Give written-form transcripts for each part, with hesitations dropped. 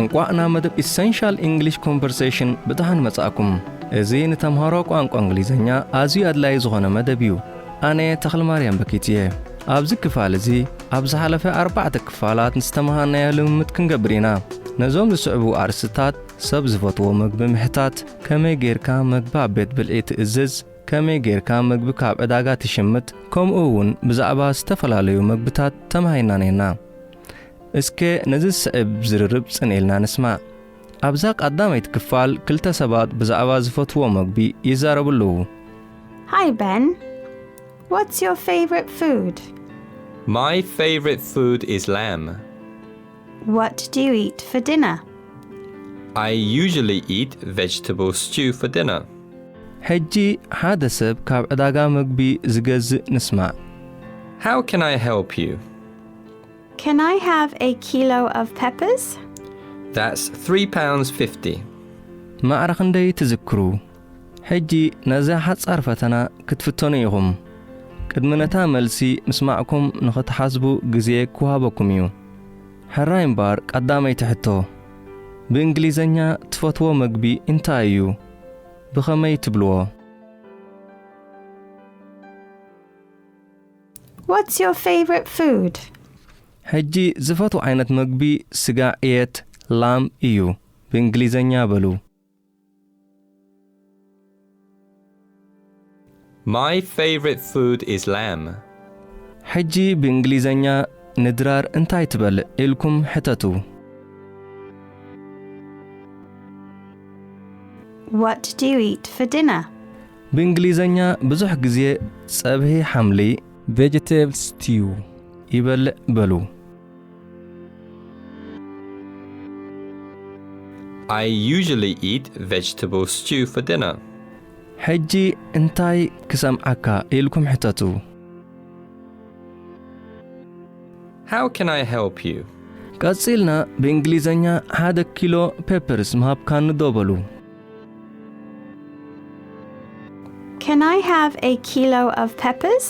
እንኳዕና መደብ essential English conversation ብደሓን መጻኹም እዚ ንተምሃሮ ቋንቋ እንግሊዝኛ ኣዝዩ ኣድላይ ዝኾነ መደብ እዩ ኣነ ተኽለ ማርያም በኪትየ ኣብዚ ክፋል እዚ ኣብ ዝሓለፈ 4 ክፋላት ንስተምሃርናዮ ልምምድ ክንገብር ኢና ነዞም ዝስዕቡ ኣርእስታት ሰብ ዝፈትዎ ምግቢ ምሕታት ከመይ ጌርካ ምግቢ ኣብ ቤት ብልዒ ትእዝዝ ከመይ ጌርካ ምግቢ ካብ ዕዳጋ ትሽምት ከምኡ እውን ብዛዕባ ዝተፈላለዩ ምግብታት ተማሂርና ነና እስከ ነዚ ስዕብ ዝርርብ ጽንኤልና ንስማዕ ኣብዛ ቀዳመይቲ ክፋል ክልተ ሰባት ብዛዕባ ዝፈትዎ ምግቢ ይዛረብሉ Hi Ben, what's your favorite food? My favorite food is lamb. What do you eat for dinner? I usually eat vegetable stew for dinner. ሕጂ ሓደ ሰብ ካብ ዕዳጋ ምግቢ ዝገዝእ ንስማዕ How can I help you? Can I have a kilo of peppers? That's £3.50. ማዕረ ክንደይ ትዝክሩ ሕጂ ነዛ ሓጻር ፈተና ክትፍተኑ ኢኹም ቅድሚ ነታ መልሲ ምስማዕኩም ንኽትሓስቡ ግዜ ክወሃበኩም እዩ ሕራይ እምበር ቀዳመይቲ ሕቶ ብእንግሊዝኛ ትፈትዎ ምግቢ እንታይ'ዩ ብኸመይ ትብልዎ What's your favorite food? ሕጂ ዝፈትዎ ዓይነት ምግቢ ስጋ ዕየት ላም እዩ ብእንግሊዝኛ በሉ My favorite food is lamb. ሕጂ ብእንግሊዝኛ ንድራር እንታይ ትበልዕ ኢልኩም ሕተቱ What do you eat for dinner? ብእንግሊዝኛ ብዙሕ ግዜ ጸብሒ ሓምሊ vegetable stew ይበልዕ በሉ I usually eat vegetable stew for dinner. ሕጂ እንታይ ክሰምዓካ ኢልኩም ሕተቱ How can I help you? ቀጺልና ብእንግሊዝኛ 1 ኪሎ ፔፐርስ ምሃብካኒ ዶ በሉ Can I have a kilo of peppers?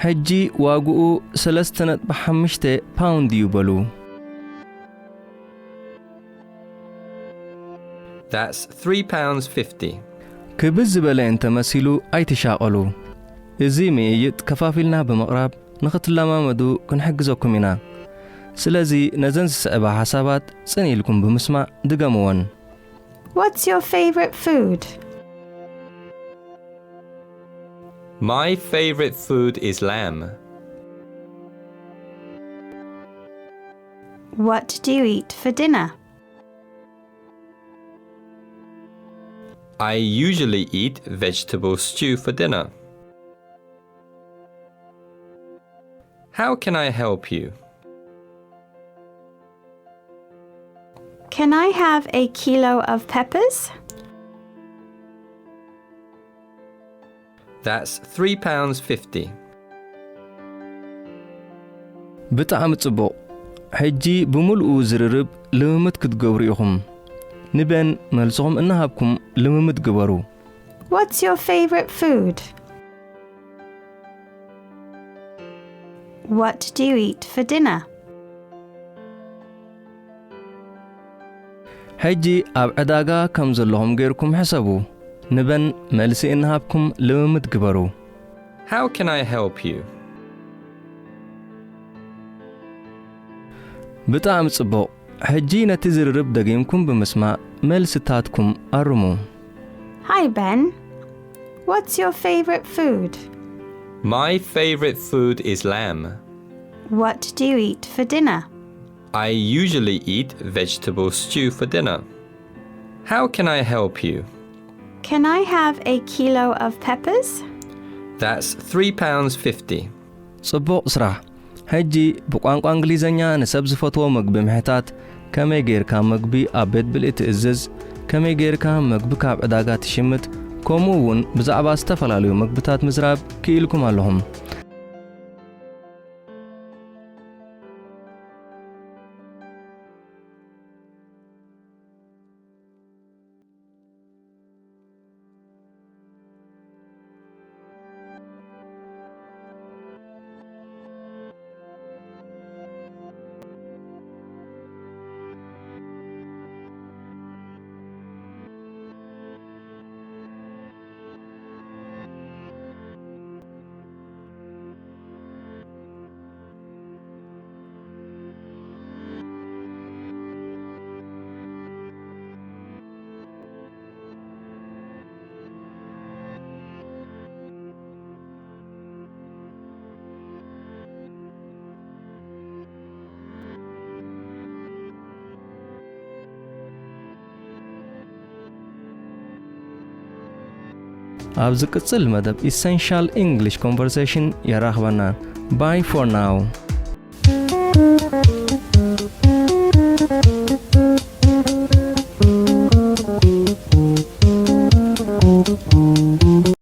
ሕጂ ዋግኡ 3.5 ፓውንድ እዩ በሉ That's £3.50. ክብዝ ዝበለ እንተመሲሉ ኣይትሻቐሉ እዚ ምይይጥ ከፋፊልና ብምቕራብ ንኽትለማመዱ ክንሕግዘኩም ኢና ስለዚ ነዘን ዝስዕባ ሓሳባት ጽን ኢልኩም ብምስማዕ ድገምዎን What's your favorite food? My favorite food is lamb. What do you eat for dinner? I usually eat vegetable stew for dinner. How can I help you? Can I have a kilo of peppers? That's £3.50. ብጣዕሚ ጽቡቕ ሕጂ ብምልኡ ዝርርብ ልምምድ ክትገብሩ ኢኹም ንበን መልስኹም እናሃብኩም ልምምድ ግበሩ What's your favorite food? What do you eat for dinner? ሕጂ ኣብ ዕዳጋ ከም ዘለኹም ጌርኩም ሕሰቡ ንበን መልሲ እናሃብኩም ልምምድ ግበሩ How can I help you? ብጣዕሚ ጽቡቕ ሕጂ ነቲ ዝርርብ ደጊምኩም ብምስማዕ መልስታትኩም ኣርሙ Hi Ben, what's your favorite food? My favorite food is lamb. What do you eat for dinner? I usually eat vegetable stew for dinner. How can I help you? Can I have a kilo of peppers? That's £3.50. ጽቡቕ ስራሕ ሕጂ ብቋንቋ እንግሊዝኛ ንሰብ ዝፈትዎ ምግቢ ምሕታት ከመይ ጌርካ ምግቢ ኣብ ቤት ብልዒ ትእዝዝ ከመይ ጌርካ ምግቢ ካብ ዕዳጋ ትሽምት ከምኡ እውን ብዛዕባ ዝተፈላለዩ ምግብታት ምዝራብ ክኢልኩም ኣለኹም ኣብ ዝቅጽል መደብ Essential English Conversation የራኽበና Bye for now.